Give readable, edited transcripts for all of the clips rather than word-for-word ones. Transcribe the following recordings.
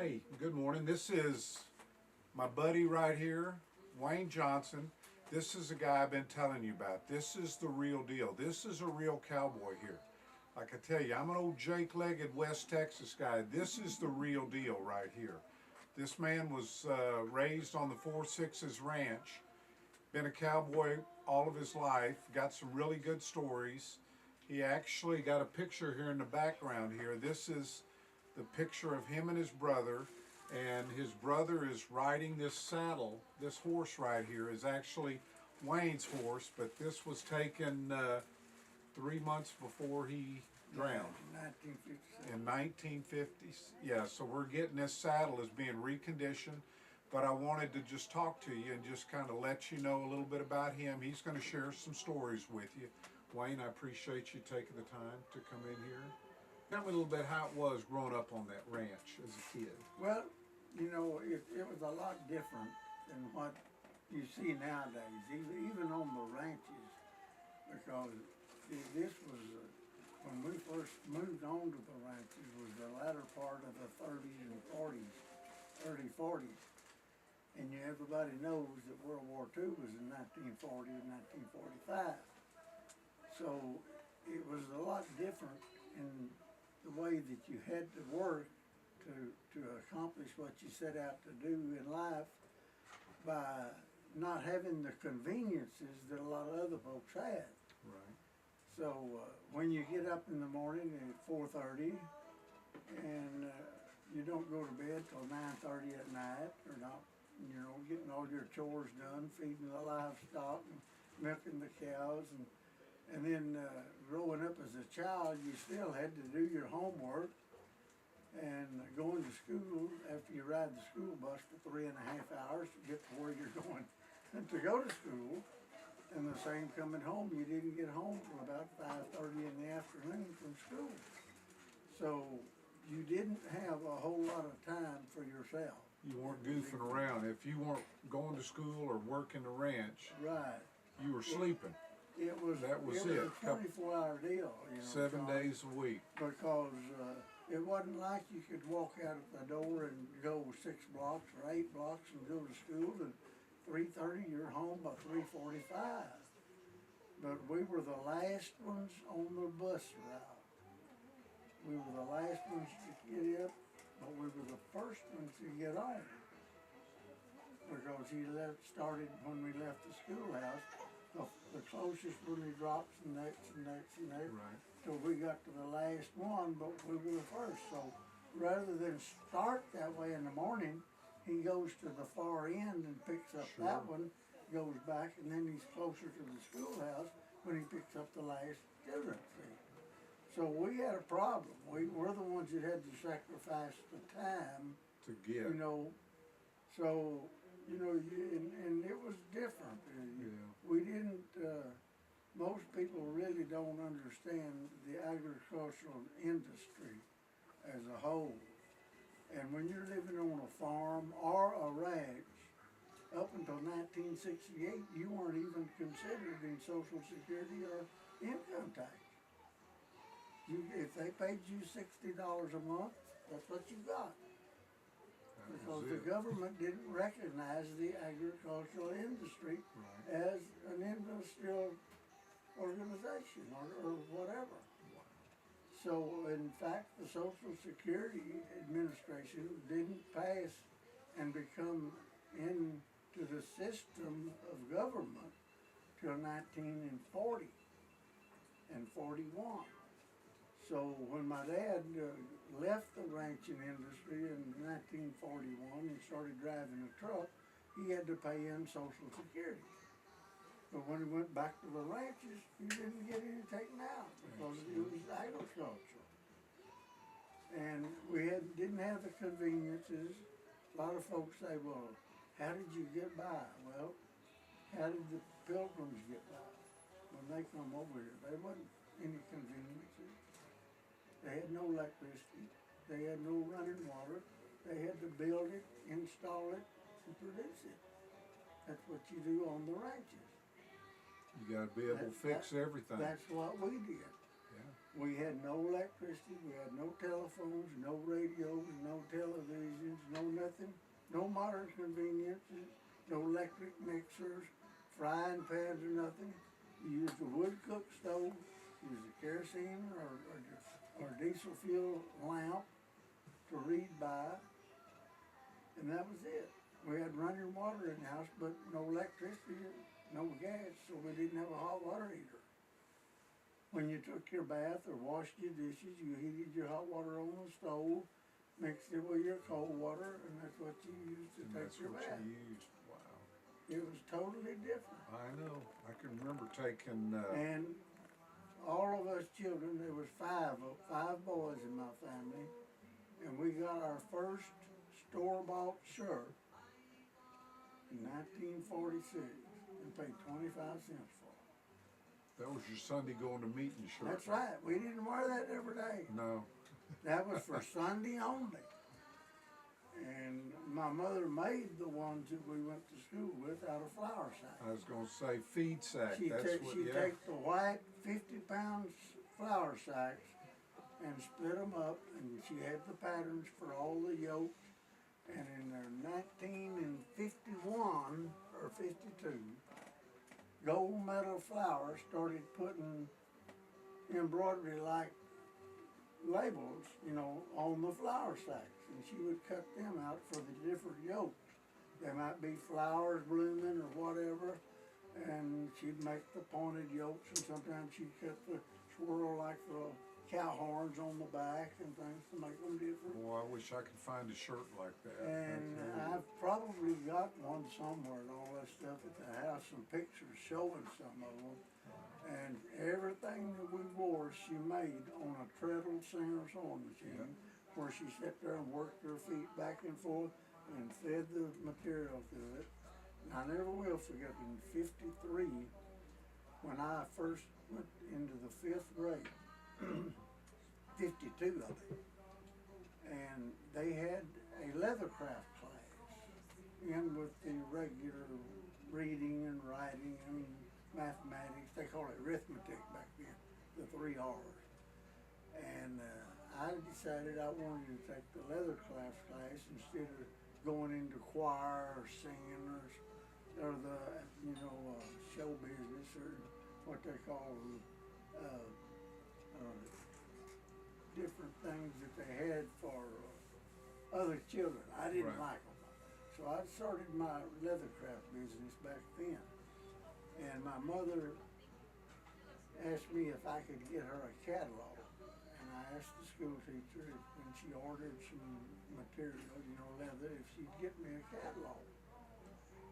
Hey, good morning. This is my buddy right here, Wayne Johnson. This is a guy I've been telling you about. This is the real deal. This is a real cowboy here. Like I tell you, I'm an old Jake-legged West Texas guy. This is the real deal right here. This man was raised on the 4-6's ranch. Been a cowboy all of his life. Got some really good stories. He actually got a picture here in the background here. This is the picture of him and his brother, and his brother is riding this saddle. This horse right here is actually Wayne's horse, but this was taken 3 months before he drowned. In 1950. Yeah, so we're getting this saddle is being reconditioned, but I wanted to just talk to you and just kind of let you know a little bit about him. He's going to share some stories with you. Wayne, I appreciate you taking the time to come in here. Tell me a little bit how it was growing up on that ranch as a kid. Well, you know, it was a lot different than what you see nowadays, even on the ranches, because this was, when we first moved on to the ranches, was the latter part of the 30s and 40s, early 40s. And everybody knows that World War II was in 1940 and 1945. So it was a lot different in the way that you had to work to accomplish what you set out to do in life by not having the conveniences that a lot of other folks had. Right. So when you get up in the morning at 4:30 and you don't go to bed till 9:30 at night, or not, you know, getting all your chores done, feeding the livestock and milking the cows, and then growing up as a child, you still had to do your homework and going to school after you ride the school bus for 3.5 hours to get to where you're going and to go to school. And the same coming home, you didn't get home till about 5:30 in the afternoon from school. So you didn't have a whole lot of time for yourself. You weren't goofing around. If you weren't going to school or working the ranch, right, you were sleeping. It was a a 24-hour deal, you know. 7 days a week. Because it wasn't like you could walk out of the door and go 6 blocks or 8 blocks and go to school, and 3:30 you're home by 3:45. But we were the last ones on the bus route. We were the last ones to get up, but we were the first ones to get on. Because started when we left the schoolhouse. The closest one he drops and next and next and next. Right. So we got to the last one, but we were the first. So rather than start that way in the morning, he goes to the far end and picks up that one, goes back, and then he's closer to the schoolhouse when he picks up the last student. So we had a problem. We were the ones that had to sacrifice the time To get. you know. So, you know, and it was different. We didn't, most people really don't understand the agricultural industry as a whole. And when you're living on a farm or a ranch, up until 1968, you weren't even considered in Social Security or income tax. If they paid you $60 a month, that's what you got. Because the government didn't recognize the agricultural industry as an industrial organization or whatever. So in fact, the Social Security Administration didn't pass and become into the system of government till 1940 and 41. So when my dad left the ranching industry in 1941 and started driving a truck, he had to pay in Social Security. But when he went back to the ranches, he didn't get any taken out because it was agriculture. And we didn't have the conveniences. A lot of folks say, well, how did you get by? Well, how did the Pilgrims get by? When they come over here, there wasn't any conveniences. They had no electricity. They had no running water. They had to build it, install it, and produce it. That's what you do on the ranches. You got to be able to fix everything. That's what we did. Yeah. We had no electricity, we had no telephones, no radios, no televisions, no nothing, no modern conveniences, no electric mixers, frying pans or nothing. You used a wood cook stove, used a kerosene or diesel fuel lamp to read by, and that was it. We had running water in the house, but no electricity, no gas, so we didn't have a hot water heater. When you took your bath or washed your dishes, you heated your hot water on the stove, mixed it with your cold water, and that's what you used to And take that's your what bath. you used. Wow. It was totally different. I know. I can remember taking. And all of us children, there was five boys in my family, and we got our first store-bought shirt in 1946 and paid 25 cents for it. That was your Sunday going to meeting shirt. That's right. We didn't wear that every day. No. That was for Sunday only. And my mother made the ones that we went to school with out of flour sacks. I was going to say feed sack. She'd take the white 50-pound flour sacks and split them up, and she had the patterns for all the yolks. And in 1951 or 52, Gold Medal Flour started putting embroidery-like labels, on the flour sacks, and she would cut them out for the different yolks. They might be flowers blooming or whatever, and she'd make the pointed yolks, and sometimes she'd cut the swirl like the cow horns on the back and things to make them different. Boy, I wish I could find a shirt like that. And I've probably got one somewhere and all that stuff at the house, some pictures showing some of them. And everything that we wore, she made on a treadle singer sewing machine, where she sat there and worked her feet back and forth and fed the material to it. And I never will forget in '53, when I first went into the 5th grade, 52 of it, and they had a leathercraft class in with the regular reading and writing and mathematics. They called it arithmetic back then, the 3 R's. And I decided I wanted to take the leathercraft class instead of going into choir or singing or the show business or what they call different things that they had for other children. I didn't like them. So I started my leathercraft business back then. And my mother asked me if I could get her a catalog. And I asked the school teacher if, when she ordered some material, leather, if she'd get me a catalog.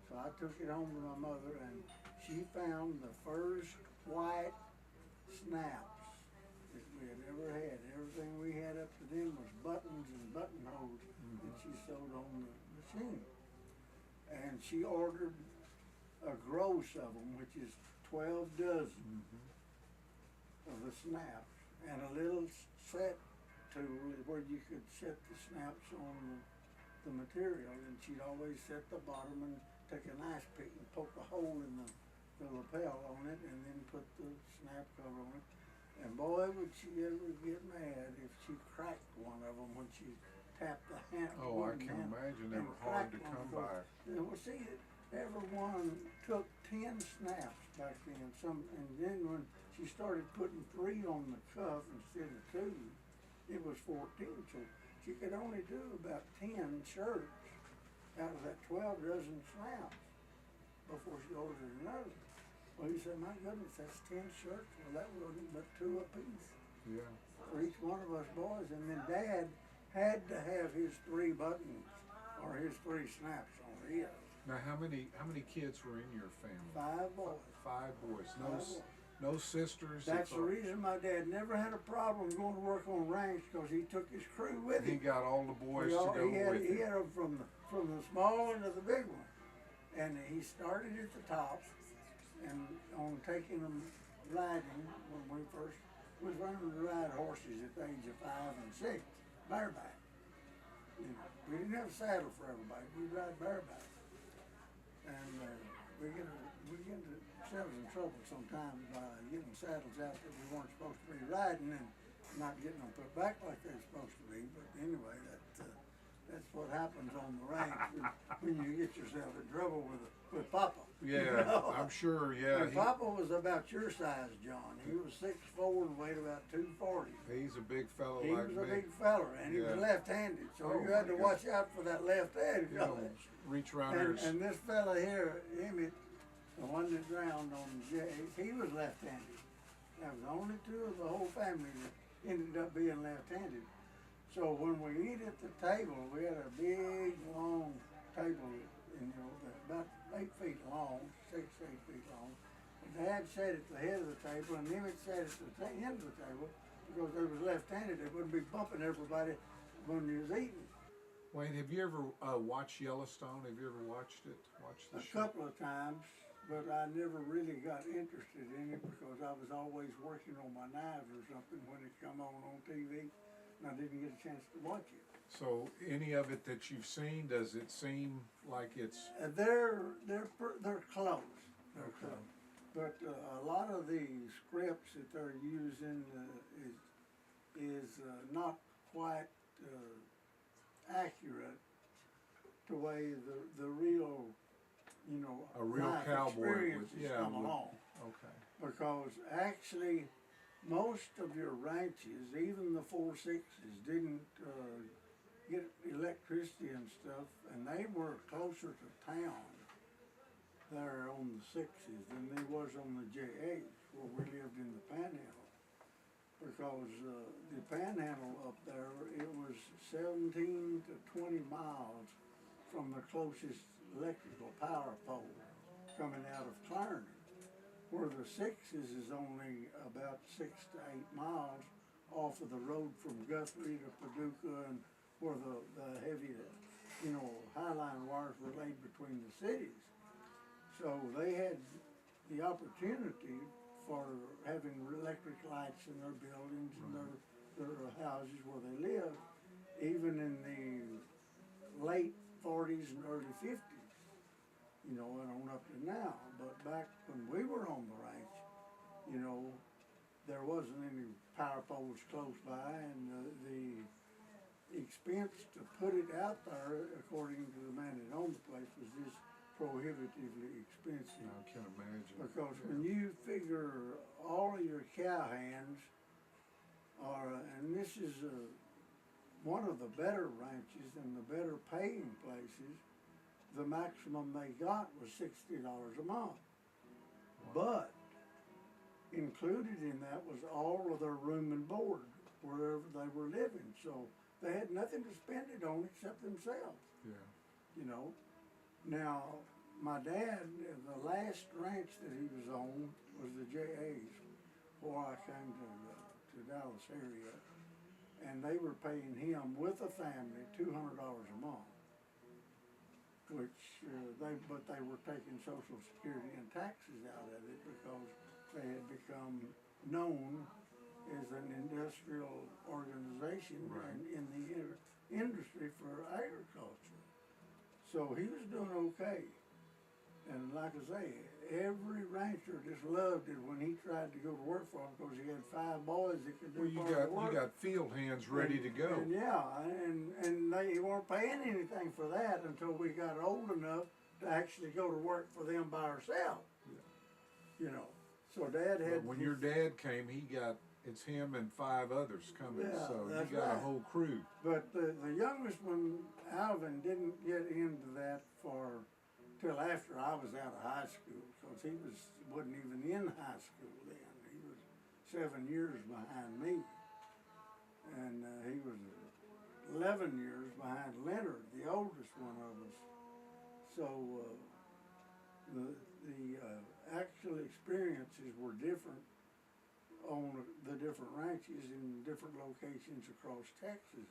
So I took it home to my mother, and she found the first white snaps that we had ever had. Everything we had up to then was buttons and buttonholes that she sewed on the machine. And she ordered a gross of them, which is 12 dozen of the snaps, and a little set tool where you could set the snaps on the material. And she'd always set the bottom and take a nice pick and poke a hole in the lapel on it, and then put the snap cover on it. And boy, would she ever get mad if she cracked one of them when she tapped the hand. Oh, I can imagine they were hard to come by. Well, see, everyone took 10 snaps back then. And then when she started putting 3 on the cuff instead of 2, it was 14. So she could only do about 10 shirts out of that 12 dozen snaps before she ordered another. Well, you say, my goodness, that's 10 shirts. Well, that wasn't but 2 apiece. Yeah. For each one of us boys. And then Dad had to have his 3 buttons or his 3 snaps on his. Now, how many kids were in your family? 5 boys. 5 boys. No sisters. That's the reason my dad never had a problem going to work on ranch, because he took his crew with He him. got all the boys to go with He him. had them from the small one to the big one. And he started at the top, and on taking them riding, when we first was learning to ride horses at the age of 5 and 6, bareback. We didn't have a saddle for everybody. We ride bareback. And we get ourselves in trouble sometimes by getting saddles out that we weren't supposed to be riding and not getting them put back like they're supposed to be. But anyway, that's what happens on the ranch when you get yourself in trouble with Papa. Yeah, you know? I'm sure. Yeah, And Papa was about your size, John. He was 6'4" and weighed about 240. he's a big fellow He like was me. a big fella, and he was Yeah. left-handed, so Oh, you had my to watch out for that left hand. You know, reach around there. And this fella here, Emmett, the one that drowned on Jay, he was left-handed. That was the only two of the whole family that ended up being left-handed. So when we eat at the table, we had a big, long table, about 8 feet long, 6, 8 feet long. And Dad sat at the head of the table, and Emmett sat at the end of the table because they was left-handed. They wouldn't be bumping everybody when you was eating. Wayne, have you ever watched Yellowstone? Have you ever watched it? Watched the A show? couple of times, but I never really got interested in it because I was always working on my knives or something when it come on TV, and I didn't get a chance to watch it. So, any of it that you've seen, does it seem like it's They're close. They're okay? close. But a lot of the scripts that they're using is not quite accurate to way the real, A real life cowboy would, experiences yeah, come would, along. okay. Because actually, most of your ranches, even the 4-6s, didn't get electricity and stuff, and they were closer to town there on the 6s than they was on the J8s, where we lived in the Panhandle. Because the Panhandle up there, it was 17 to 20 miles from the closest electrical power pole coming out of Clarendon, where the 6s is only about 6 to 8 miles off of the road from Guthrie to Paducah, and where the heavy, highline wires were laid between the cities. So they had the opportunity for having electric lights in their buildings and their houses where they lived, even in the late 40s and early 50s, and on up to now. But back when we were on the ranch, there wasn't any power poles close by, and the expense to put it out there, according to the man that owned the place, was just prohibitively expensive. I can imagine. Because when you figure all of your cow hands are, and this is one of the better ranches and the better paying places, the maximum they got was $60 a month. But included in that was all of their room and board wherever they were living. So they had nothing to spend it on except themselves. Yeah. Now, my dad, the last ranch that he was on was the J.A.'s before I came to Dallas area. And they were paying him with a family $200 a month, which but they were taking Social Security and taxes out of it because they had become known as an industrial organization Right. in the industry for agriculture. So he was doing okay. And like I say, every rancher just loved it when he tried to go to work for him because he had 5 boys that could do Well, part of the work. you got field hands ready to go. And they weren't paying anything for that until we got old enough to actually go to work for them by ourselves. Yeah. So Dad had. But when your dad came, it's him and 5 others coming, Yeah, so that's you got a right. whole crew. But the youngest one, Alvin, didn't get into that till after I was out of high school, because he wasn't even in high school then. He was 7 years behind me, and he was 11 years behind Leonard, the oldest one of us. So the actual experiences were different on the different ranches in different locations across Texas,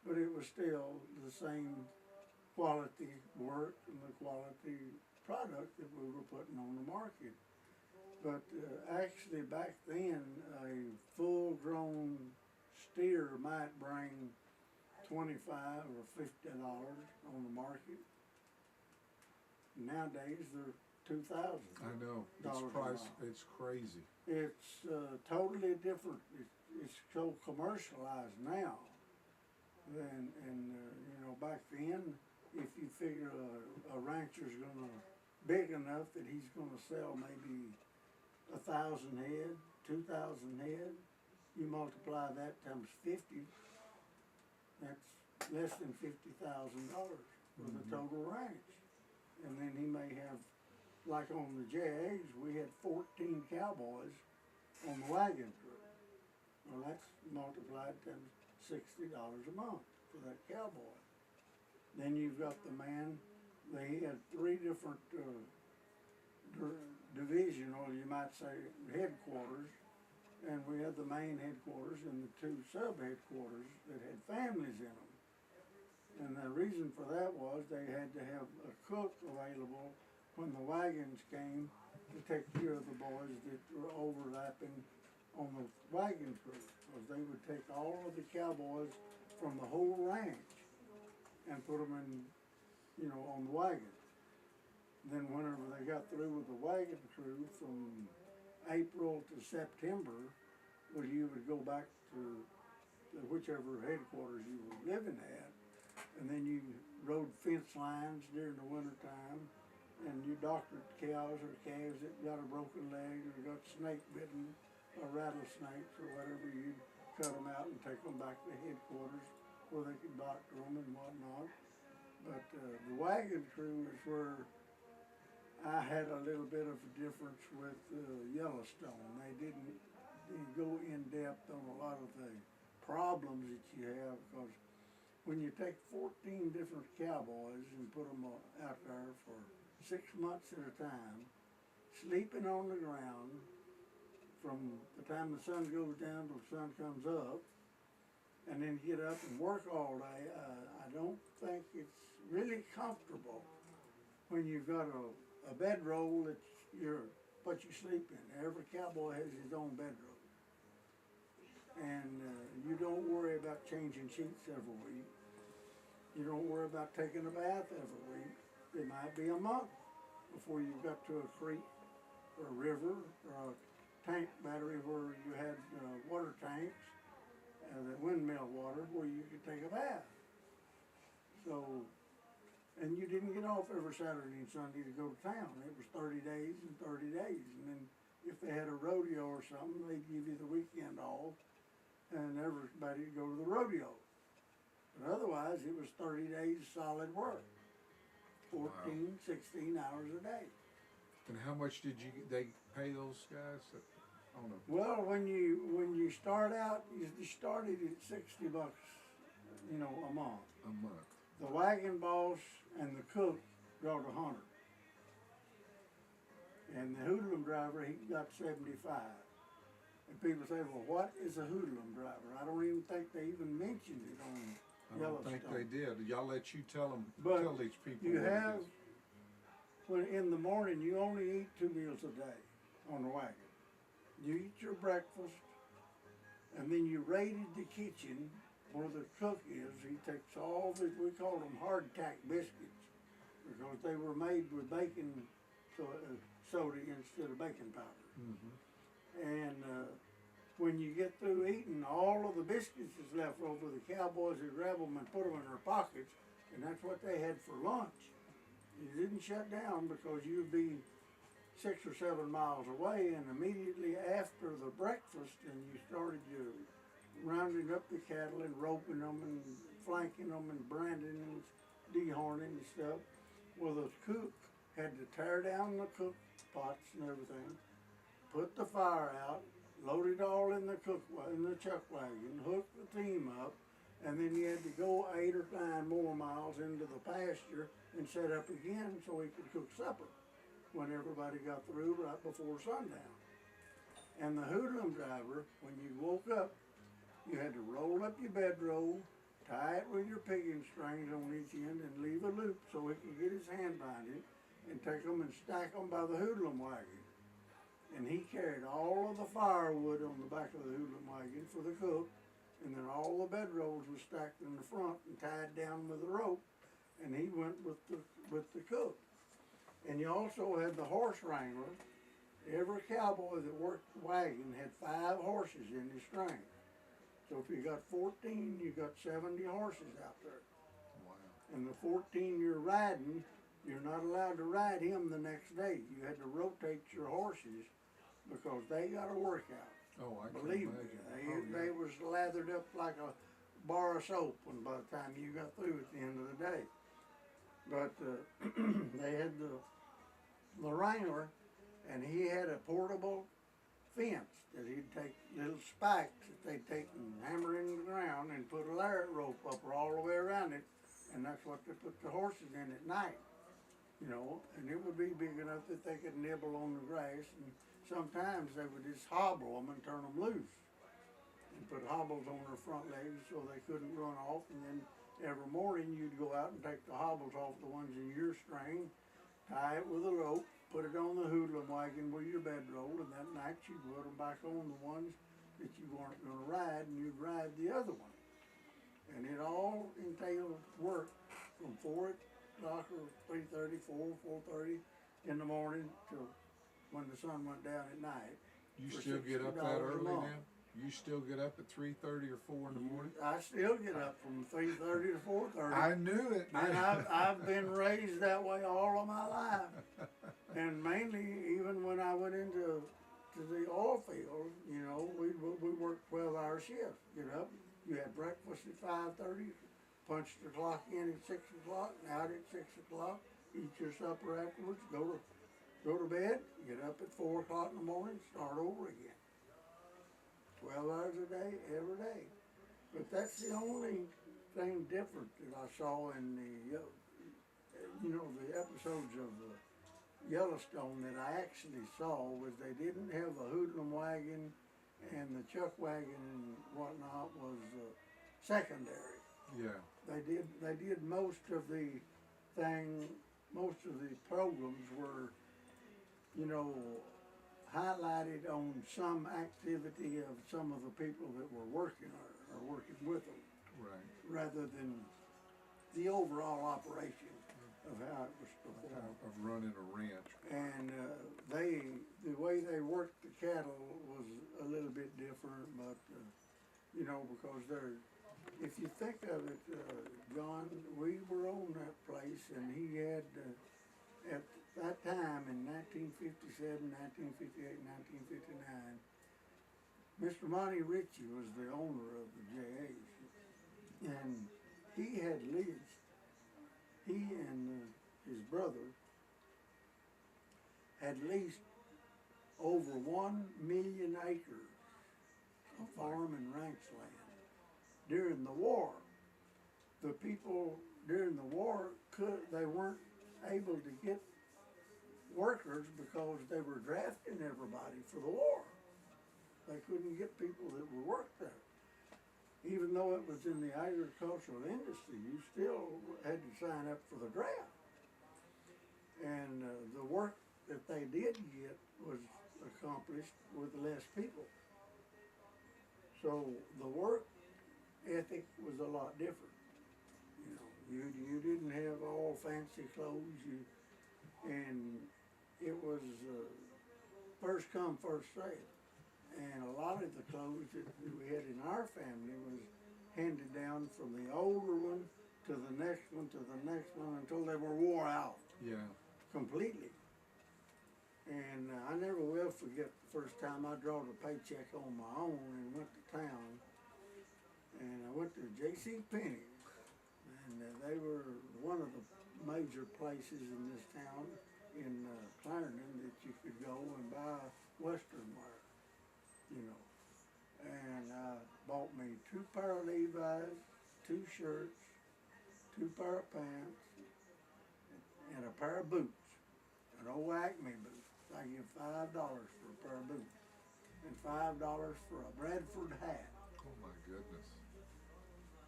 but it was still the same quality work and the quality product that we were putting on the market. But actually back then, a full-grown steer might bring $25 or $50 on the market. Nowadays they're $2,000. I know. It's Dollars a price. mile. It's crazy. It's totally different. It's so commercialized now. And you know, back then, if you figure a rancher's gonna big enough that he's gonna sell maybe 1,000 head, 2,000 head, you multiply that times 50, that's less than $50,000 for the total ranch. And then he may have, like on the JAs, we had 14 cowboys on the wagon crew. Well, that's multiplied times $60 a month for that cowboy. Then you've got the man, they had three different division, or you might say headquarters, and we had the main headquarters and the two sub-headquarters that had families in them. And the reason for that was they had to have a cook available when the wagons came to take care of the boys that were overlapping on the wagon crew. Because they would take all of the cowboys from the whole ranch and put them in, you know, on the wagon. Then whenever they got through with the wagon crew from April to September, well, you would go back to whichever headquarters you were living at, and then you rode fence lines during the winter time, and you doctored cows or calves that got a broken leg or got snake bitten or rattlesnakes or whatever. You'd cut them out and take them back to headquarters where they could doctor them and whatnot. But the wagon crew is where I had a little bit of a difference with Yellowstone. They didn't go in depth on a lot of the problems that you have, because when you take 14 different cowboys and put them out there for 6 months at a time, sleeping on the ground from the time the sun goes down till the sun comes up, and then get up and work all day, I don't think it's really comfortable when you've got a bedroll that's what you sleep in. Every cowboy has his own bedroll. And you don't worry about changing sheets every week. You don't worry about taking a bath every week. It might be a month before you got to a creek or a river or a tank battery where you had water tanks, the windmill water, where you could take a bath. So, and you didn't get off every Saturday and Sunday to go to town. It was 30 days and 30 days. And then if they had a rodeo or something, they'd give you the weekend off, and everybody would go to the rodeo. But otherwise, it was 30 days solid work, 14, 16 hours a day. And how much did they pay those guys? I don't know. Well, when you start out, you started at $60, you know, a month. A month. The wagon boss and the cook got 100, and the hoodlum driver, he got 75. And people say, well, what is a hoodlum driver? I don't even think they even mentioned it on I don't think Yellowstone. they did. Y'all let you tell them, But tell these people. You what it have, is. when in the morning, you only eat 2 meals a day on the wagon. You eat your breakfast, and then you raided the kitchen where the cook is. He takes all the, we call them hardtack biscuits, because they were made with baking soda instead of baking powder. Mm-hmm. And when you get through eating, all of the biscuits is left over. The cowboys would grab them and put them in their pockets, and that's what they had for lunch. You didn't shut down because you'd be 6 or 7 miles away, and immediately after the breakfast, and you started your rounding up the cattle and roping them and flanking them and branding and dehorning and stuff. Well, the cook had to tear down the cook pots and everything, put the fire out, load it all in the chuck wagon, hook the team up, and then you had to go 8 or 9 more miles into the pasture and set up again so he could cook supper when everybody got through right before sundown. And the hoodlum driver, when you woke up, you had to roll up your bedroll, tie it with your picking strings on each end, and leave a loop so he could get his hand behind it, and take them and stack them by the hoodlum wagon. And he carried all of the firewood on the back of the hoodlum wagon for the cook, and then all the bedrolls were stacked in the front and tied down with a rope, and he went with the cook. And you also had the horse wrangler. Every cowboy that worked the wagon had 5 horses in his string. So if you got 14, you got 70 horses out there. Wow. And the 14 you're riding, you're not allowed to ride him the next day. You had to rotate your horses because they got a workout. Oh, I can Believe me, imagine. they was lathered up like a bar of soap when by the time you got through at the end of the day. But they had the wrangler, and he had a portable fence that he'd take little spikes that they'd take and hammer into the ground and put a lariat rope up all the way around it, and that's what they put the horses in at night. You know, and it would be big enough that they could nibble on the grass, and sometimes they would just hobble them and turn them loose and put hobbles on their front legs so they couldn't run off. And then every morning you'd go out and take the hobbles off the ones in your string, tie it with a rope, put it on the hoodlum wagon with your bedroll, and that night you'd put them back on the ones that you weren't going to ride, and you'd ride the other one. And it all entailed work from 4 o'clock or 3:30, 4:30 in the morning till when the sun went down at night. You still get up that $60 a early month. now? You still get up at 3:30 or 4 in the morning? I still get up from 3:30 to 4:30. I knew it. And I've been raised that way all of my life. And mainly, even when I went into the oil field, you know, we worked 12-hour shifts. Get up, you had breakfast at 5:30, punch the clock in at 6 o'clock, and out at 6 o'clock, eat your supper afterwards, go to bed, get up at 4 o'clock in the morning, start over again. 12 hours a day, every day. But that's the only thing different that I saw in the, the episodes of Yellowstone that I actually saw was they didn't have the hoodlum wagon, and the chuck wagon and whatnot was secondary. Yeah. They did most of the programs were, you know, highlighted on some activity of some of the people that were working or working with them, Right. rather than the overall operation of how it was performed. Of running a ranch. And the way they worked the cattle was a little bit different, but you know, because if you think of it, John, we were on that place, and he had at that time in 1957, 1958, 1959, Mr. Monty Ritchie was the owner of the JAs, and he and his brother had leased over 1 million acres of farm and ranch land. During the war, the people during the war they weren't able to get workers because they were drafting everybody for the war. They couldn't get people that would work there. Even though it was in the agricultural industry, you still had to sign up for the draft. And the work that they did get was accomplished with less people. So the work ethic was a lot different. You know, you didn't have all fancy clothes, and it was first come, first served. And a lot of the clothes that we had in our family was handed down from the older one to the next one to the next one until they were wore out. Yeah. Completely. And I never will forget the first time I drawed a paycheck on my own and went to town. And I went to J.C. Penney, and they were one of the major places in this town in Clarendon that you could go and buy Western wear, you know. And I bought me 2 pair of Levi's, 2 shirts, 2 pair of pants, and a pair of boots, an old Acme boot. I give $5 for a pair of boots, and $5 for a Bradford hat. Oh my goodness.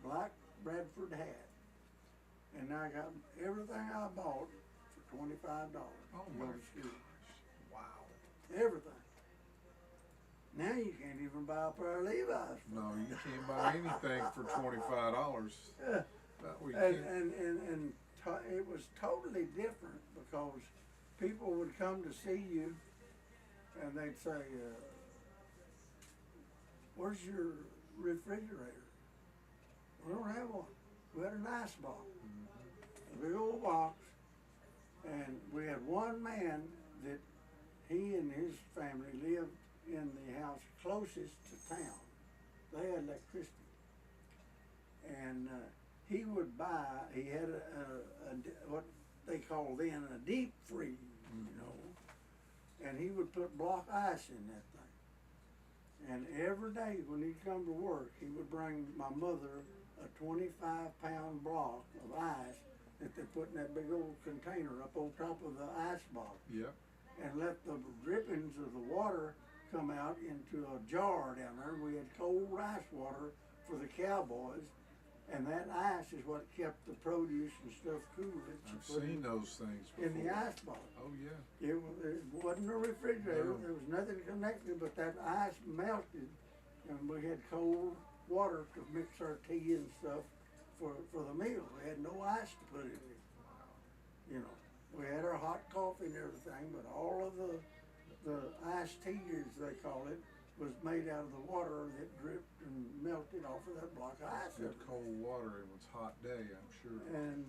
Black Bradford hat. And I got everything I bought for $25 Oh to my go to school. gosh. Wow. Everything. Now you can't even buy a pair of Levi's. No, you can't buy anything for $25. Yeah. That we And, can't. and, and, and it was totally different because people would come to see you, and they'd say, "Where's your refrigerator?" "We don't have one. We had an ice box, a big old box." And we had one man that he and his family lived in the house closest to town. They had electricity. And he would buy, he had what they called then a deep freeze, you know, and he would put block ice in that thing. And every day when he'd come to work, he would bring my mother a 25-pound block of ice that they put in that big old container up on top of the ice box. Yep. And let the drippings of the water come out into a jar down there. We had cold ice water for the cowboys, and that ice is what kept the produce and stuff cool. I've seen those things before. In the ice box. Oh yeah. It wasn't a refrigerator. No. There was nothing connected, but that ice melted, and we had cold water to mix our tea and stuff for the meal. We had no ice to put it in. You know, we had our hot coffee and everything, but all of the iced tea, as they call it, was made out of the water that dripped and melted off of that block of ice. Good cold water. It was a hot day, I'm sure. And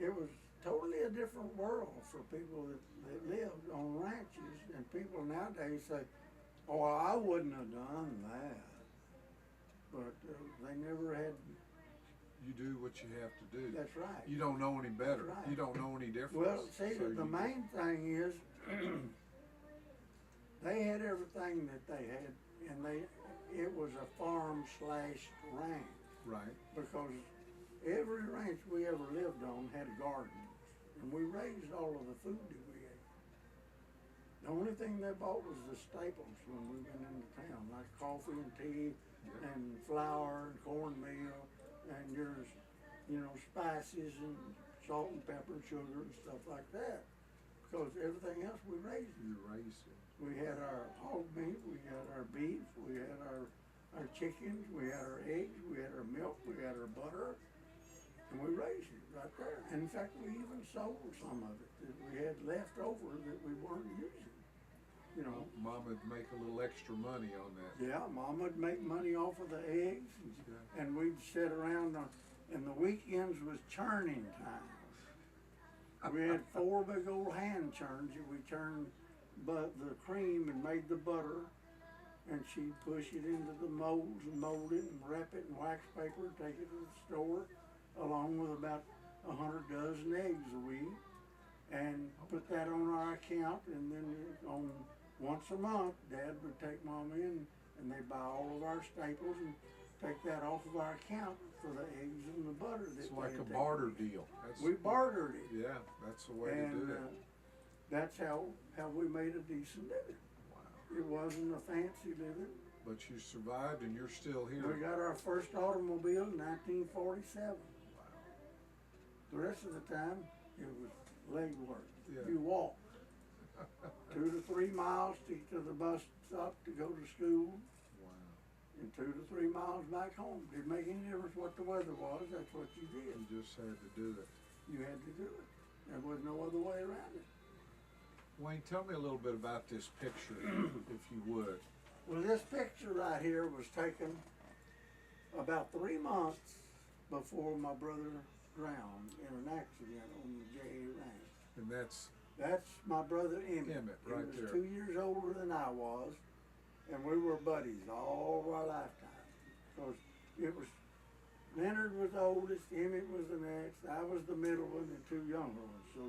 it was totally a different world for people that lived on ranches. And people nowadays say, "Oh, I wouldn't have done that." But they never had. You do what you have to do. That's right. You don't know any better. That's right. You don't know any difference. Well, see, So the main thing is they had everything that they had, and it was a farm / ranch, Right. because every ranch we ever lived on had gardens, and we raised all of the food that we ate. The only thing they bought was the staples when we went into town, like coffee and tea, and flour and cornmeal, and your, spices and salt and pepper and sugar and stuff like that. Because everything else we raised. You raised it. We had our hog meat, we had our beef, we had our chickens, we had our eggs, we had our milk, we had our butter, and we raised it right there. And in fact, we even sold some of it that we had left over that we weren't using. You know. Mom would make a little extra money on that. Yeah, Mom would make money off of the eggs, and we'd sit around, and the weekends was churning time. We had 4 big old hand churns that we churned the cream and made the butter, and she'd push it into the molds and mold it and wrap it in wax paper and take it to the store, along with about 100 dozen eggs a week, and put that on our account. And then once a month, Dad would take Mom in, and they'd buy all of our staples and take that off of our account for the eggs and the butter. It's like a barter deal. We bartered it. Yeah, that's the way to do it. That's how we made a decent living. Wow. It wasn't a fancy living. But you survived and you're still here. We got our first automobile in 1947. Wow. The rest of the time, it was leg work. Yeah. You walked 2 to 3 miles to the bus stop to go to school, Wow. and 2 to 3 miles back home. Didn't make any difference what the weather was. That's what you did. You just had to do it. You had to do it. There was no other way around it. Wayne, tell me a little bit about this picture, if you would. Well, this picture right here was taken about 3 months before my brother drowned in an accident on the J.A. ranch. And that's my brother Emmett. Emmett, right He was there. 2 years older than I was, and we were buddies all of our lifetime. Because it was, Leonard was the oldest, Emmett was the next, I was the middle one, and 2 younger ones. So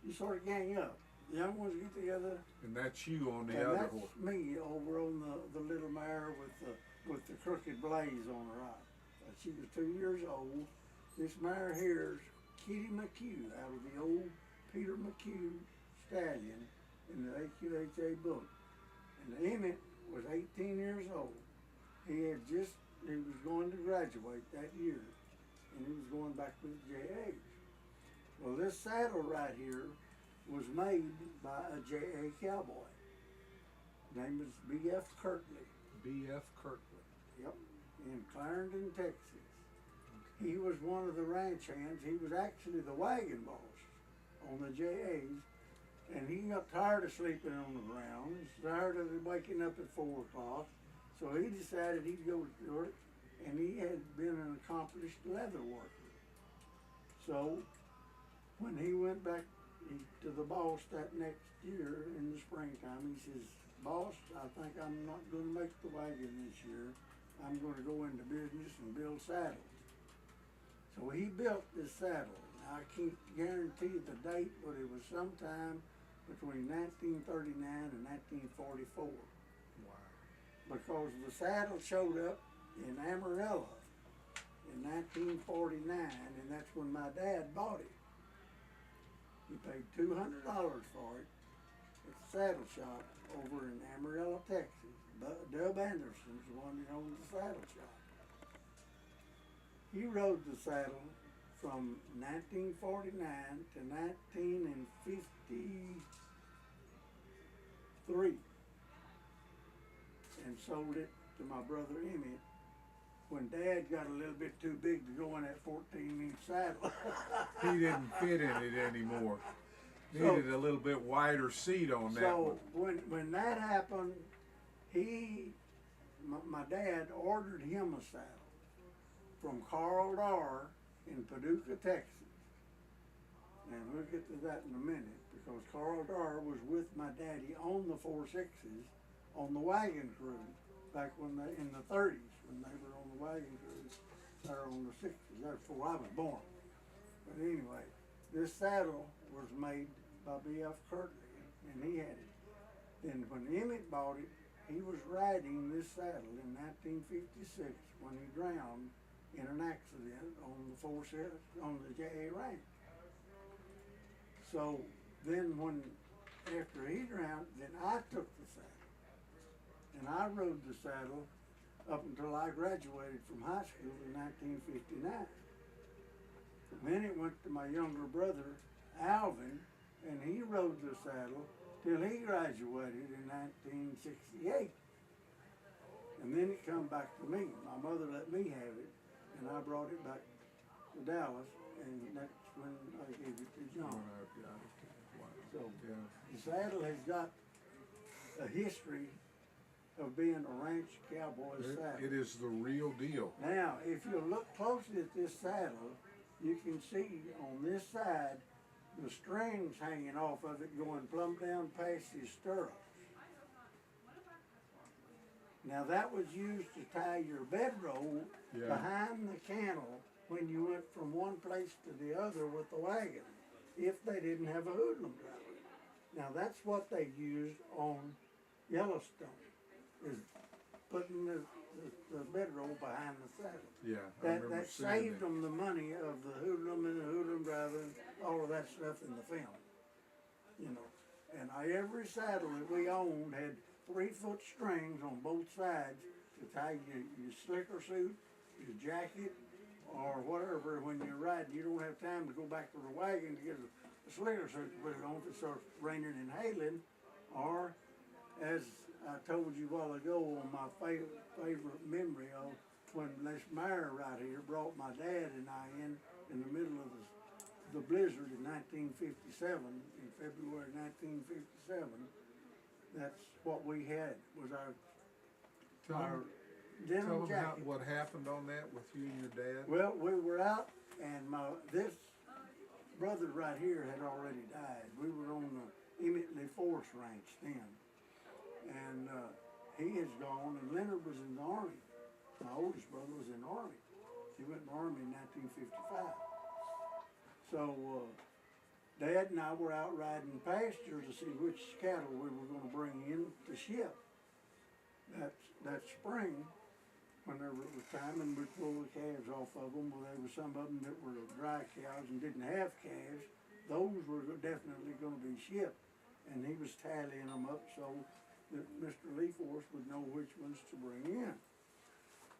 you sort of gang up. The young ones get together. and that's you on the And other that's horse. me over on the little mare with the crooked blaze on her eye. She was 2 years old. This mare here's Kitty McHugh out of the old Peter McHugh stallion in the AQHA book. And Emmett was 18 years old. He was going to graduate that year, and he was going back to the JA. Well, this saddle right here was made by a JA cowboy. His name was B.F. Kirkley. B.F. Kirkley. Yep, in Clarendon, Texas. He was one of the ranch hands. He was actually the wagon boss on the JAs, and he got tired of sleeping on the ground. He's tired of waking up at 4 o'clock, so he decided he'd go to work, and he had been an accomplished leather worker. So when he went back to the boss that next year in the springtime, he says, "Boss, I think I'm not going to make the wagon this year. I'm going to go into business and build saddles." So he built this saddle. Now, I can't guarantee the date, but it was sometime between 1939 and 1944. Wow. Because the saddle showed up in Amarillo in 1949, and that's when my dad bought it. He paid $200 for it at the saddle shop over in Amarillo, Texas. Dub Anderson's the one that owned the saddle shop. He rode the saddle from 1949 to 1953 and sold it to my brother Emmett when Dad got a little bit too big to go in that 14-inch saddle. He didn't fit in it anymore. Needed a little bit wider seat on that one. So when that happened, my dad ordered him a saddle from Carl Dar in Paducah, Texas. And we'll get to that in a minute, because Carl Dar was with my daddy on the 4.6s on the wagon crew back in the 30s, when they were on the wagon crew, or on the 60s. That's before I was born. But anyway, this saddle was made by B.F. Kirtley, and he had it. Then when Emmett bought it, he was riding this saddle in 1956 when he drowned in an accident on the JA ranch. So then after he drowned, then I took the saddle. And I rode the saddle up until I graduated from high school in 1959. Then it went to my younger brother, Alvin, and he rode the saddle till he graduated in 1968. And then it come back to me. My mother let me have it, and I brought it back to Dallas, and that's when I gave it to John. So the saddle has got a history of being a ranch cowboy saddle. It is the real deal. Now, if you look closely at this saddle, you can see on this side the strings hanging off of it going plumb down past his stirrups. Now that was used to tie your bedroll behind the cantle when you went from one place to the other with the wagon, if they didn't have a hoodlum driver. Now that's what they used on Yellowstone, is putting the bedroll behind the saddle. Yeah, That saved them the money of the hoodlum and the hoodlum driver and all of that stuff in the film. You know, and every saddle that we owned had 3-foot strings on both sides to tie your slicker suit, your jacket, or whatever. When you're riding, you don't have time to go back to the wagon to get a slicker suit to put it on if it starts raining and hailing, or as I told you a while ago on my favorite memory of when this mare right here brought my dad and I in the middle of the blizzard in 1957, in February 1957. That's what we had, was our denim jacket. What happened on that with you and your dad? Well, we were out, and this brother right here had already died. We were on the Emmett Lee Forest Ranch then. And he is gone, and Leonard was in the Army. My oldest brother was in the Army. He went in the Army in 1955. So Dad and I were out riding pasture to see which cattle we were going to bring in to ship. That spring, whenever it was time, and we'd pull the calves off of them. Well, there were some of them that were dry cows and didn't have calves. Those were definitely going to be shipped. And he was tallying them up so that Mr. Lee Force would know which ones to bring in.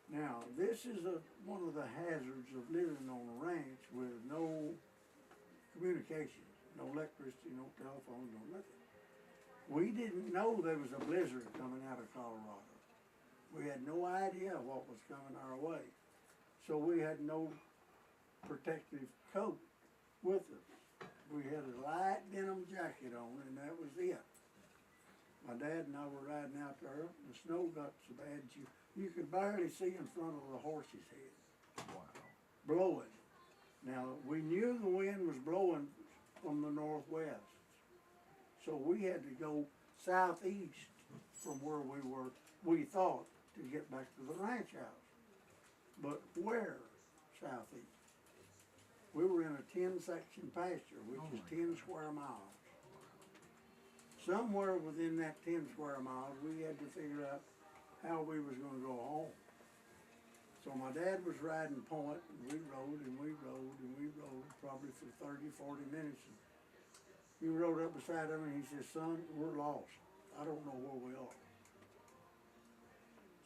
Now, this is one of the hazards of living on a ranch with no communication, no electricity, no telephone, no nothing. We didn't know there was a blizzard coming out of Colorado. We had no idea what was coming our way. So we had no protective coat with us. We had a light denim jacket on, and that was it. My dad and I were riding out there. The snow got so bad you could barely see in front of the horse's head. Wow. Blowing. Now, we knew the wind was blowing from the northwest. So we had to go southeast from where we were, we thought, to get back to the ranch house. But where southeast? We were in a 10-section pasture, which is 10 square miles. Somewhere within that 10 square miles, we had to figure out how we was going to go home. So my dad was riding point, and we rode, and we rode, and we rode, probably for 30, 40 minutes. And he rode up beside him, and he said, "Son, we're lost. I don't know where we are."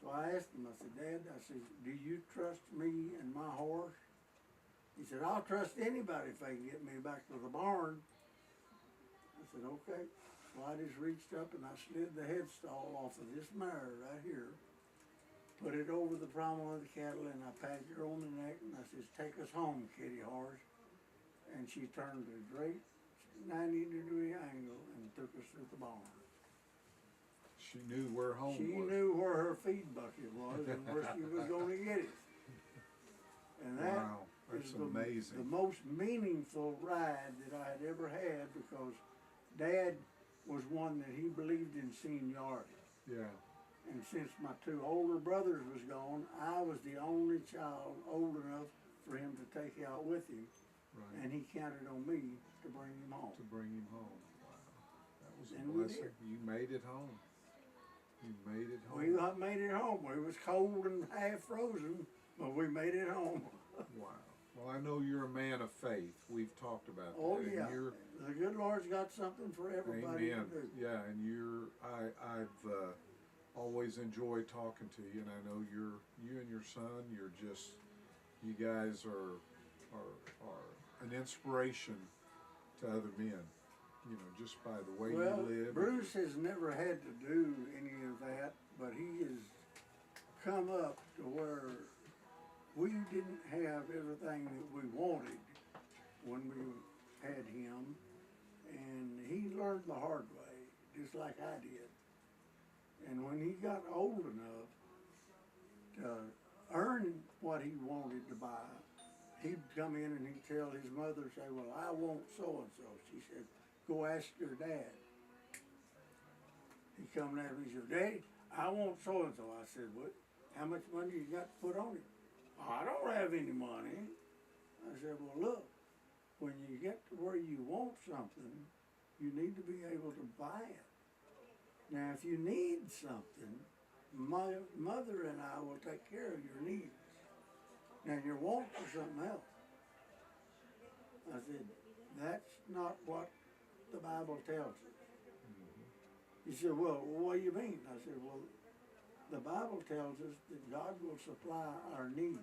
So I asked him, I said, "Dad," I said, "do you trust me and my horse?" He said, "I'll trust anybody if they can get me back to the barn." I said, "Okay." So I just reached up and I slid the headstall off of this mare right here, put it over the pommel of the cattle, and I patted her on the neck, and I says, "Take us home, kitty horse." And she turned a great 90-degree angle and took us to the barn. She knew where home She was. knew where her feed bucket was and where she was going to get it. And that Wow, that's is amazing. the most meaningful ride that I had ever had, because Dad was one that he believed in seniority. Yeah. And since my two older brothers was gone, I was the only child old enough for him to take out with him, Right. and he counted on me to bring him home. To bring him home. Wow. That was a And we blessing. did. You made it home. You made it home. We made it home. It was cold and half frozen, but we made it home. Wow. Well, I know you're a man of faith. We've talked about that. Oh and yeah, You're, the good Lord's got something for everybody amen. to do. Yeah, and I've always enjoyed talking to you, and I know you and your son, you guys are an inspiration to other men. You know, just by the way Well, you live. Bruce has never had to do any of that, but he has come up to where we didn't have everything that we wanted when we had him, and he learned the hard way, just like I did. And when he got old enough to earn what he wanted to buy, he'd come in and he'd tell his mother, say, "Well, I want so-and-so." She said, "Go ask your dad." He come down and he said, "Daddy, I want so-and-so." I said, "What? How much money you got to put on it?" "I don't have any money." I said, "Well, look, when you get to where you want something, you need to be able to buy it. Now, if you need something, my mother and I will take care of your needs. Now, your wants are something else." I said, "That's not what the Bible tells us." He said, "Well, what do you mean?" I said, "Well, the Bible tells us that God will supply our needs.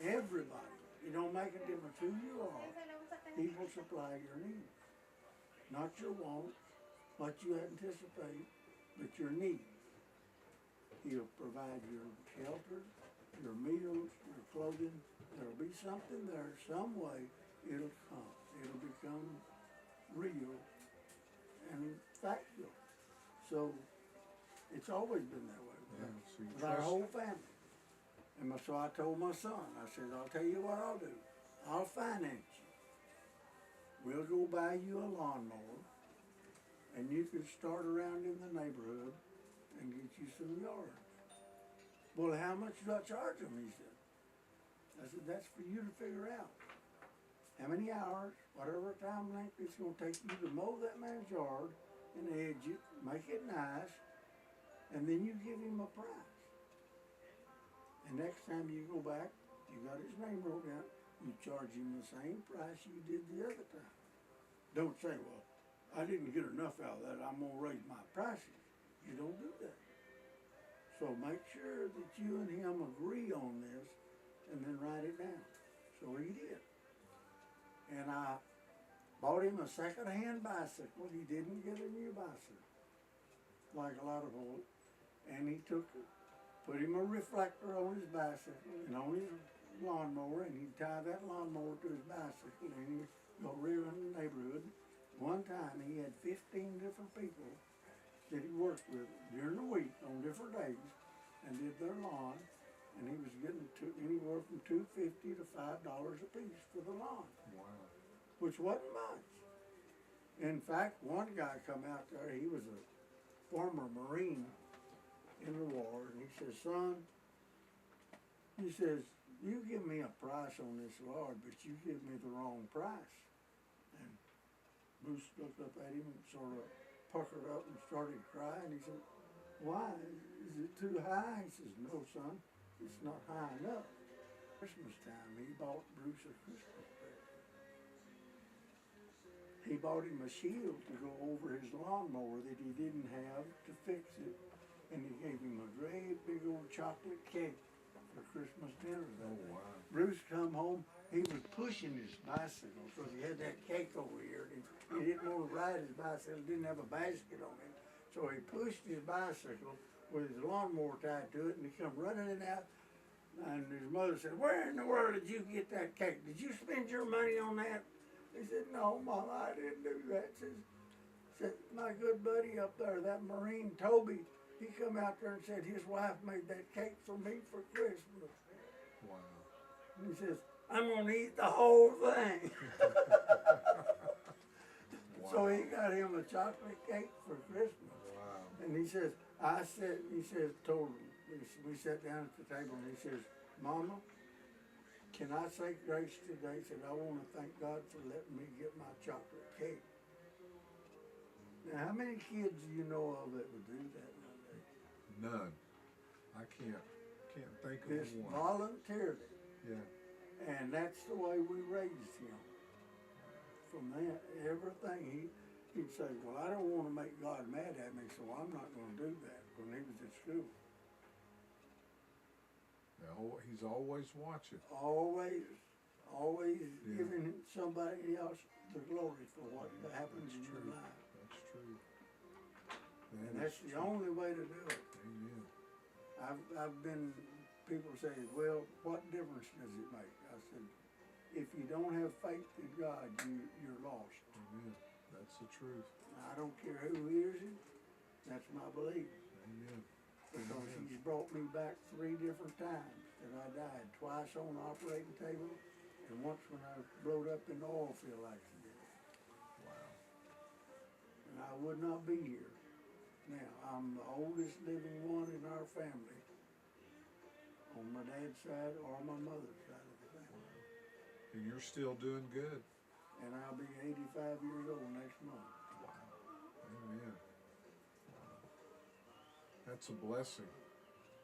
Everybody. It don't make a difference who you are. He will supply your needs. Not your wants, what you anticipate, but your needs. He'll provide your shelter, your meals, your clothing. There'll be something there, some way it'll come. It'll become real and factual." So it's always been that way with Yeah, us, so you with our trust- whole family. And so I told my son, I said, "I'll tell you what I'll do. I'll finance you. We'll go buy you a lawnmower, and you can start around in the neighborhood and get you some yards." "Well, how much do I charge them?" he said. I said, "That's for you to figure out. How many hours, whatever time length it's going to take you to mow that man's yard and edge it, make it nice, and then you give him a price. And next time you go back, you got his name wrote down, you charge him the same price you did the other time. Don't say, 'Well, I didn't get enough out of that, I'm going to raise my prices.' You don't do that. So make sure that you and him agree on this and then write it down." So he did. And I bought him a second-hand bicycle. He didn't get a new bicycle, like a lot of folks. And he took it, put him a reflector on his bicycle and on his lawnmower, and he'd tie that lawnmower to his bicycle, and he'd go around the neighborhood. One time he had 15 different people that he worked with during the week on different days and did their lawn, and he was getting anywhere from $2.50 to $5 a piece for the lawn. Wow. Which wasn't much. In fact, one guy come out there, he was a former Marine in the war, and he says, son, he says, you give me a price on this yard, but you give me the wrong price. And Bruce looked up at him and sort of puckered up and started crying. He said, why? Is it too high? He says, no, son, it's not high enough. Christmas time, he bought Bruce a Christmas present. He bought him a shield to go over his lawnmower that he didn't have to fix it. And he gave him a great big old chocolate cake for Christmas dinner that day. Wow. Bruce come home, he was pushing his bicycle because he had that cake over here. He didn't want to ride his bicycle, didn't have a basket on it. So he pushed his bicycle with his lawnmower tied to it, and he come running it out. And his mother said, where in the world did you get that cake? Did you spend your money on that? He said, no, Mama, I didn't do that. Said, my good buddy up there, that Marine Toby, he come out there and said his wife made that cake for me for Christmas. Wow. And he says, I'm gonna eat the whole thing. Wow. So he got him a chocolate cake for Christmas. Wow. And he says, told him, we sat down at the table and he says, Mama, can I say grace today? He said, I want to thank God for letting me get my chocolate cake. Now, how many kids do you know of that would do that nowadays? None. I can't think of This one. voluntarily. Yeah. And that's the way we raised him. From that, everything, he'd say, well, I don't want to make God mad at me, so I'm not going to do that when he was at school. He's always watching. Always Yeah. giving somebody else the glory for what happens in true. your life. That's true. And that's the only way to do it. Amen. I've been, people say, well, what difference does it make? I said, if you don't have faith in God, you're lost. Amen. That's the truth. I don't care who hears it, that's my belief. Amen. Because he's brought me back 3 different times that I died. Twice on the operating table, and once when I blowed up in the oil field accident. Wow. And I would not be here. Now, I'm the oldest living one in our family, on my dad's side or my mother's side of the family. And you're still doing good. And I'll be 85 years old next month. Wow. Amen. Wow. That's a blessing.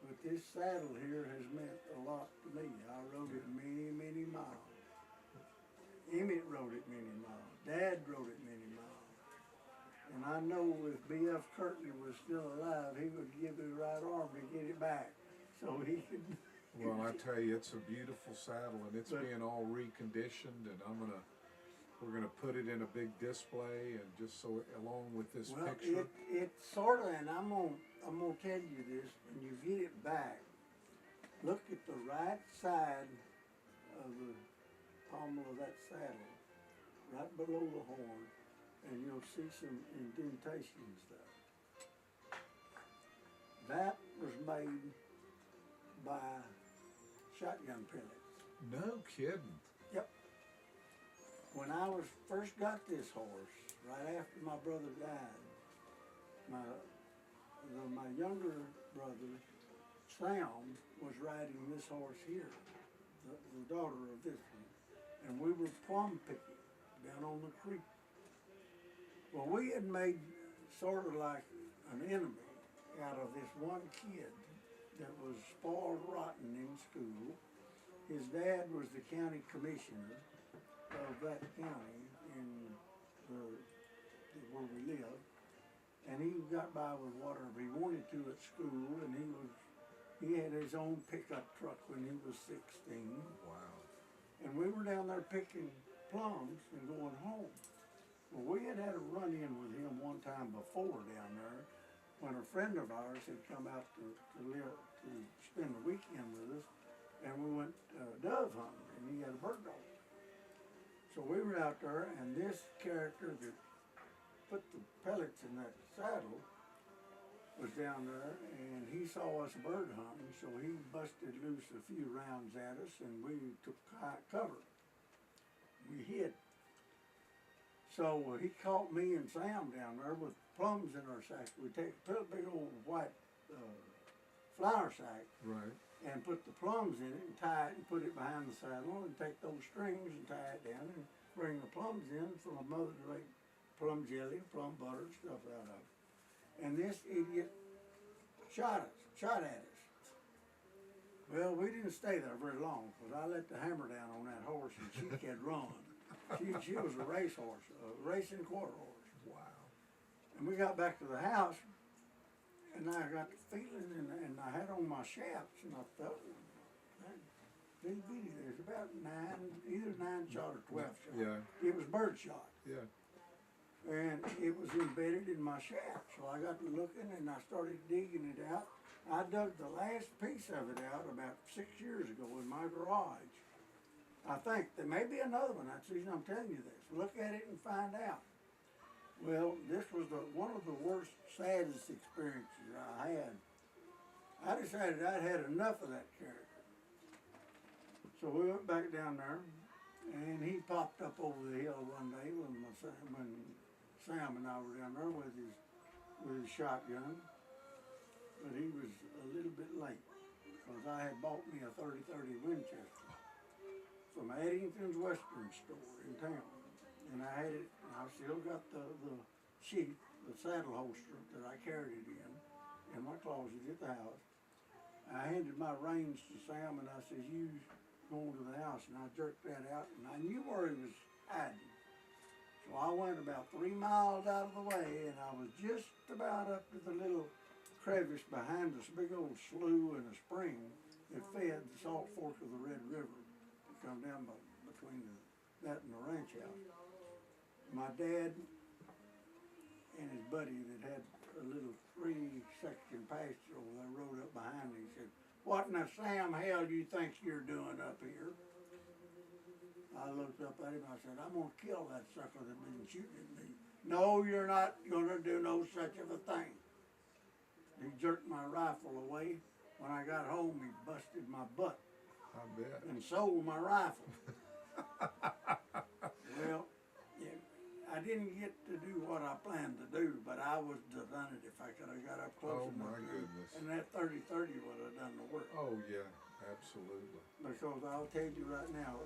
But this saddle here has meant a lot to me. I rode it many, many miles. Emmett rode it many miles. Dad rode it many miles. And I know if B.F. Curtin was still alive, he would give his right arm to get it back. So he could... Well, I tell you, it's a beautiful saddle, and it's being all reconditioned, and we're gonna put it in a big display, and just so along with this picture. It's sort of, and I'm gonna tell you this, when you get it back, look at the right side of the pommel of that saddle, right below the horn, and you'll see some indentation and stuff. That was made by shotgun pellets. No kidding. Yep. When I first got this horse, right after my brother died, my younger brother, Sam, was riding this horse here, the daughter of this one, and we were plum picking down on the creek. Well, we had made sort of like an enemy out of this one kid that was spoiled rotten in school. His dad was the county commissioner of that county in where we lived, and he got by with whatever he wanted to at school, and he had his own pickup truck when he was 16. Wow. And we were down there picking plums and going home. Well, we had a run-in with him one time before down there when a friend of ours had come out to spend the weekend with us, and we went dove hunting, and he had a bird dog. So we were out there, and this character that put the pellets in that saddle was down there, and he saw us bird hunting, so he busted loose a few rounds at us, and we took cover. We hid. So he caught me and Sam down there with plums in our sack. We put a big old white flour sack, Right. and put the plums in it and tie it and put it behind the saddle and take those strings and tie it down and bring the plums in for my mother to make plum jelly, plum butter, stuff out of it. And this idiot shot at us. Well, we didn't stay there very long because I let the hammer down on that horse and she could run. She was a racehorse, a racing quarter horse. Wow. And we got back to the house, and I got the feeling, and I had on my shafts, and I felt bitty bitty. There's about either 9 shot or 12 shot. Yeah. It was bird shot. Yeah. And it was embedded in my shaft. So I got to looking, and I started digging it out. I dug the last piece of it out about 6 years ago in my garage. I think there may be another one. That's the reason I'm telling you this. Look at it and find out. Well, this was one of the worst, saddest experiences I had. I decided I'd had enough of that character. So we went back down there, and he popped up over the hill one day when Sam and I were down there with his shotgun. But he was a little bit late because I had bought me a 30-30 Winchester from Addington's Western store in town. And I had it, and I still got the sheath, the saddle holster that I carried it in my closet at the house. I handed my reins to Sam and I said, "You go to the house," and I jerked that out, and I knew where he was hiding. So I went about 3 miles out of the way, and I was just about up to the little crevice behind this big old slough and a spring that fed the Salt Fork of the Red River. It come down between that and the ranch house. My dad and his buddy that had a little 3-section pasture over there rode up behind me and said, "What in the Sam hell do you think you're doing up here?" I looked up at him and I said, "I'm going to kill that sucker that's been shooting at me." "No, you're not going to do no such of a thing." He jerked my rifle away. When I got home, he busted my butt I bet. and sold my rifle. Well, yeah, I didn't get to do what I planned to do, but I was done it if I could have got up close Oh enough. my goodness. And that 30-30 would have done the work. Oh yeah, absolutely. Because I'll tell you right now,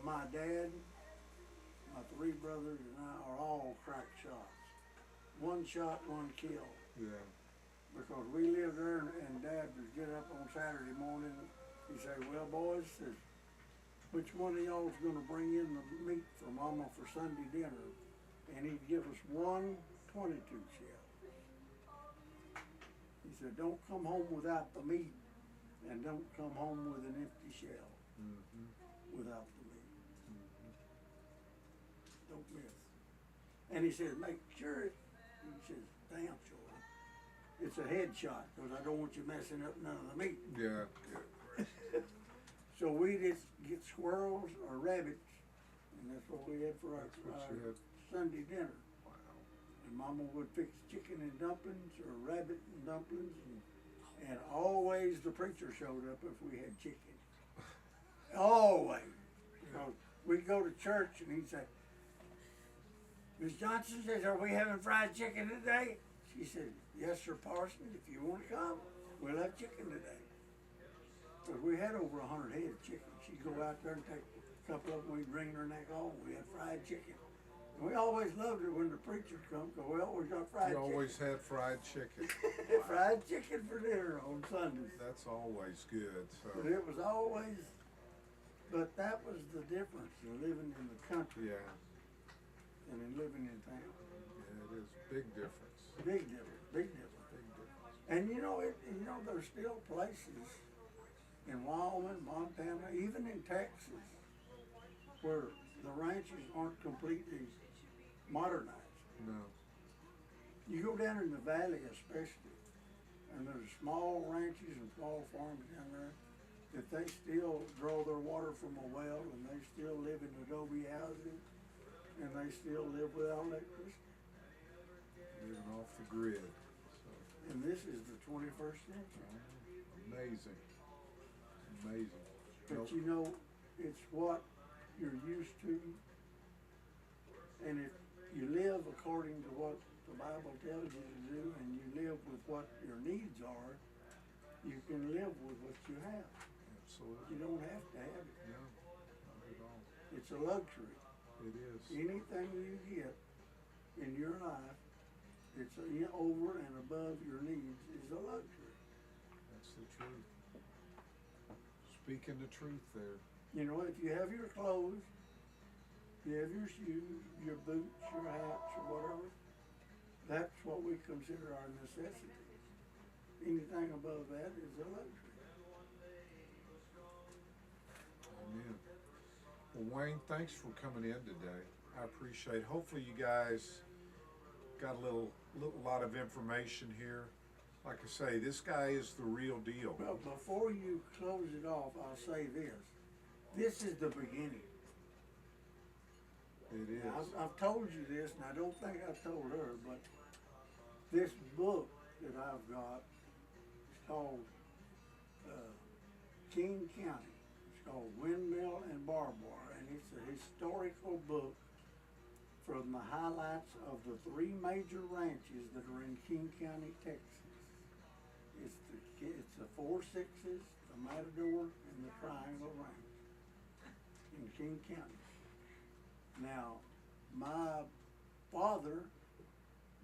my dad, my 3 brothers, and I are all crack shots. 1 shot, 1 kill. Yeah. Because we lived there, and Dad would get up on Saturday morning. He'd say, "Well, boys, which one of y'all's going to bring in the meat for Mama for Sunday dinner?" And he'd give us 1 22 shell. He said, "Don't come home without the meat, and don't come home with an empty shell without the meat. Don't miss." And he said, "Make sure he says, damn sure, it's a headshot, because I don't want you messing up none of the meat." Yeah. So we just get squirrels or rabbits, and that's what we had for our That's what you had. Sunday dinner. Wow. And Mama would fix chicken and dumplings or rabbit and dumplings, and always the preacher showed up if we had chicken. Always. Because we'd go to church and he'd say, "Miss Johnson says, are we having fried chicken today?" She said, "Yes, sir, Parson. If you want to come, we'll have chicken today." Because we had over 100 head of chicken. She'd go out there and take a couple of them. We'd bring her neck home. We had fried chicken. And we always loved it when the preacher come, because we always got fried You chicken. always had fried chicken. Fried chicken for dinner on Sundays. That's always good. So But it was always, but that was the difference in living in the country yeah, and in living in town. yeah, it is big difference. Big difference, big difference. Big difference. And there's still places in Wyoming, Montana, even in Texas, where the ranches aren't completely modernized. No. You go down in the valley especially, and there's small ranches and small farms down there, that they still draw their water from a well, and they still live in adobe houses, and they still live without electricity. Living off the grid. So, And this is the 21st century. amazing. Amazing. But Nope. you know, it's what you're used to. And if you live according to what the Bible tells you to do, and you live with what your needs are, you can live with what you have. Absolutely. You don't have to have it. No, not at all. It's a luxury. It is. Anything you get in your life, it's over and above your needs, is a luxury. That's the truth. Speaking the truth there. You know, if you have your clothes, you have your shoes, your boots, your hats, or whatever, that's what we consider our necessities. Anything above that is a luxury. Amen. Well, Wayne, thanks for coming in today. I appreciate it. Hopefully you guys got a lot of information here. Like I say, this guy is the real deal. Well, before you close it off, I'll say this. This is the beginning. It is. I've told you this, and I don't think I've told her, but this book that I've got is called King County. It's called Windmill and Barbed Wire, and it's a historical book from the highlights of the three major ranches that are in King County, Texas. It's the Four Sixes, the Matador, and the Triangle Ranch in King County. Now, my father,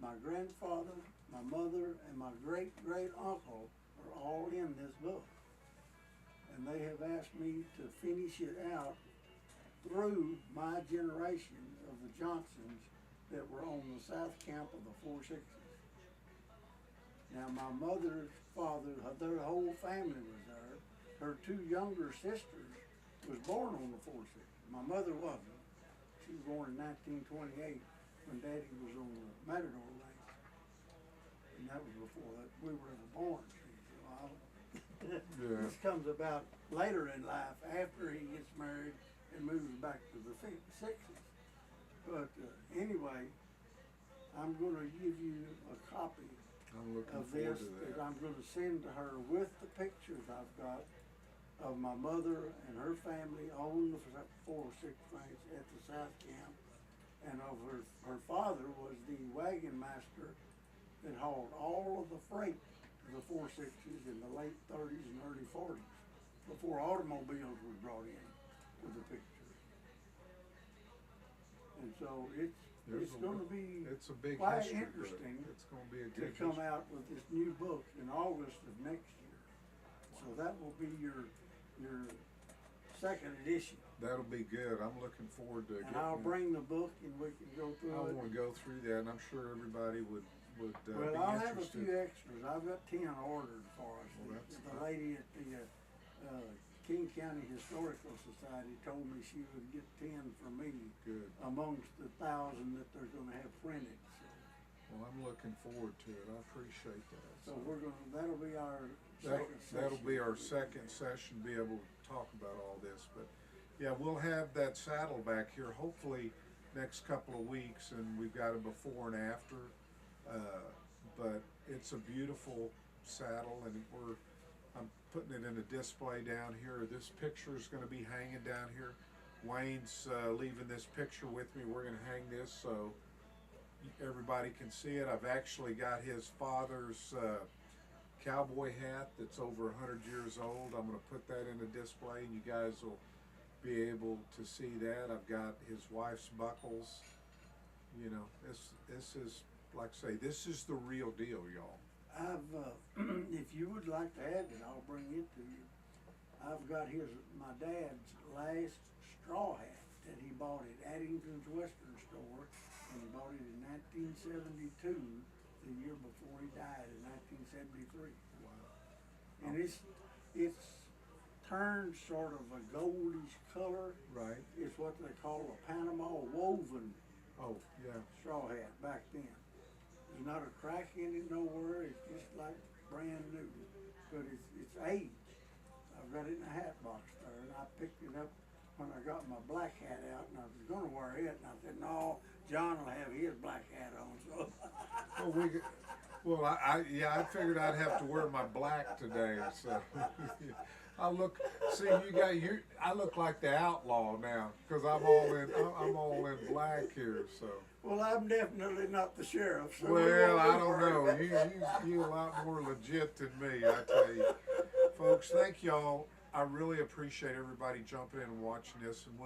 my grandfather, my mother, and my great-great-uncle are all in this book. And they have asked me to finish it out through my generation of the Johnsons that were on the south camp of the Four Sixes. Now, my mother's father, their whole family was there. Her two younger sisters was born on the Four Sixes. My mother wasn't. She was born in 1928 when Daddy was on the Matador Ranch. And that was before that we were ever born. This comes about later in life after he gets married and moves back to the 60s. But anyway, I'm going to give you a copy I'm looking of forward this to that that. I'm going to send to her with the pictures I've got of my mother and her family on the 4-6 ranch at the South Camp, and of her father was the wagon master that hauled all of the freight to the 4-6s in the late 30s and early 40s before automobiles were brought in with the pictures. And so it's going to be It's a big quite history book. interesting It's going to be a to good come history. out with this new book in August of next year. So that will be your second edition. That'll be good. I'm looking forward to And getting I'll it. bring the book and we can go I through it. want to go through that, and I'm sure everybody would Well, be I'll have a interested. few extras. I've got 10 ordered for us. Well, that's The good. lady at the King County Historical Society told me she would get 10 for me Good. amongst the 1,000 that they're going to have printed. Well, I'm looking forward to it. I appreciate that. So that'll be our second session. That'll be our second session, be able to talk about all this. But yeah, we'll have that saddle back here hopefully next couple of weeks, and we've got a before and after. But it's a beautiful saddle, and I'm putting it in a display down here. This picture is going to be hanging down here. Wayne's leaving this picture with me. We're going to hang this so everybody can see it. I've actually got his father's cowboy hat that's over 100 years old. I'm going to put that in a display, and you guys will be able to see that. I've got his wife's buckles. You know, this is, like I say, this is the real deal, y'all. If you would like to have it, I'll bring it to you. I've got my dad's last straw hat that he bought at Addington's Western Store, and he bought it in 1972, the year before he died in 1973. Wow. And it's turned sort of a goldish color. Right. It's what they call a Panama woven Oh, yeah. straw hat back then. There's not a crack in it nowhere. It's just like brand new, but it's aged. I I've got it in a hat box there, and I picked it up when I got my black hat out, and I was gonna wear it, and I said, no, John will have his black hat on, so. Well, I figured I'd have to wear my black today, so. I look like the outlaw now, because I'm all in black here, so. Well, I'm definitely not the sheriff, so. Well, I don't know. You a lot more legit than me, I tell you. Folks, thank y'all. I really appreciate everybody jumping in and watching this, and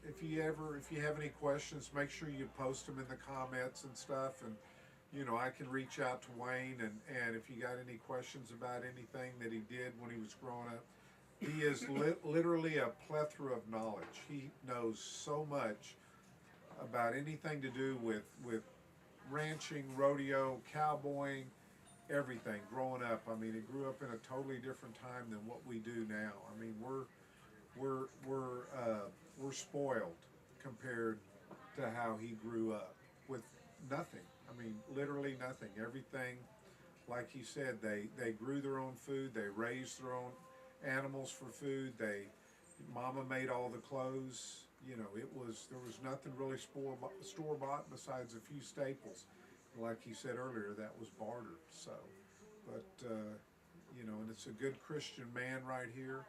if you have any questions, make sure you post them in the comments and stuff, and I can reach out to Wayne, and if you got any questions about anything that he did when he was growing up, he is literally a plethora of knowledge. He knows so much about anything to do with ranching, rodeo, cowboying, everything. Growing up, I mean, he grew up in a totally different time than what we do now. I mean, we're spoiled compared to how he grew up with nothing. I mean, literally nothing. Everything, like he said, they grew their own food. They raised their own animals for food. Mama made all the clothes. There was nothing really store bought besides a few staples. Like he said earlier, that was bartered. So, but and it's a good Christian man right here.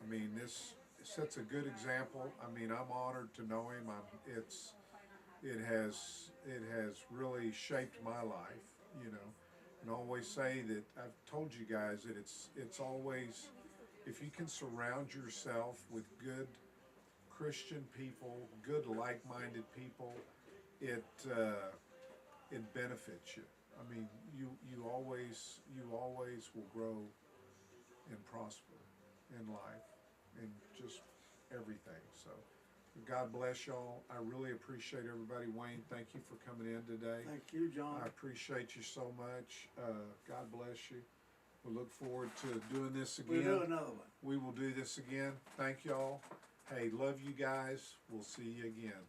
I mean, this sets a good example. I mean, I'm honored to know him. It has really shaped my life. And I always say that I've told you guys that it's always, if you can surround yourself with good Christian people, good like-minded people, it benefits you. I mean, you always will grow and prosper in life and just everything. So God bless y'all. I really appreciate everybody. Wayne, thank you for coming in today. Thank you, John. I appreciate you so much. God bless you. We look forward to doing this again. We'll do another one. We will do this again. Thank y'all. Hey, love you guys. We'll see you again.